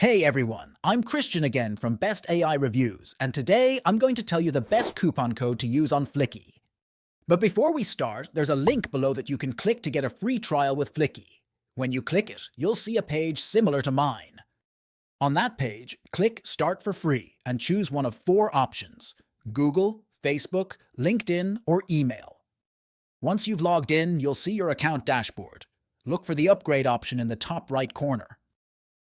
Hey everyone, I'm Christian again from Best AI Reviews, and today I'm going to tell you the best coupon code to use on Fliki. But before we start, there's a link below that you can click to get a free trial with Fliki. When you click it, you'll see a page similar to mine. On that page, click Start for Free and choose one of 4 options: Google, Facebook, LinkedIn, or email. Once you've logged in, you'll see your account dashboard. Look for the upgrade option in the top right corner.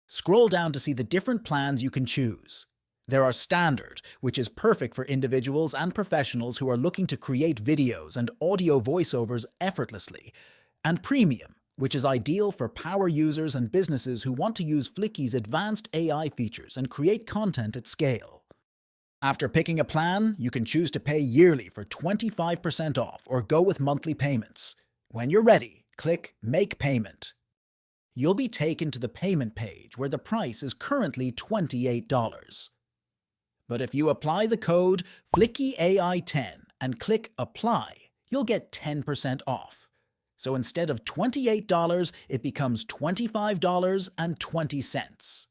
Scroll down to see the different plans you can choose. There are Standard, which is perfect for individuals and professionals who are looking to create videos and audio voiceovers effortlessly, and Premium, which is ideal for power users and businesses who want to use Fliki's advanced AI features and create content at scale. After picking a plan, you can choose to pay yearly for 25% off or go with monthly payments. When you're ready, click Make Payment. You'll be taken to the payment page where the price is currently $28. But if you apply the code fliki.ai10 and click Apply, you'll get 10% off. So instead of $28, it becomes $25.20.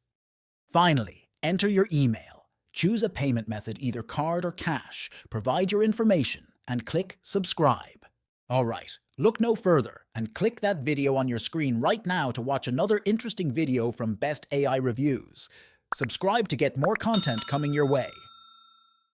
Finally, enter your email. Choose a payment method, either card or cash, provide your information, and click Subscribe. Alright, look no further and click that video on your screen right now to watch another interesting video from Best AI Reviews. Subscribe to get more content coming your way.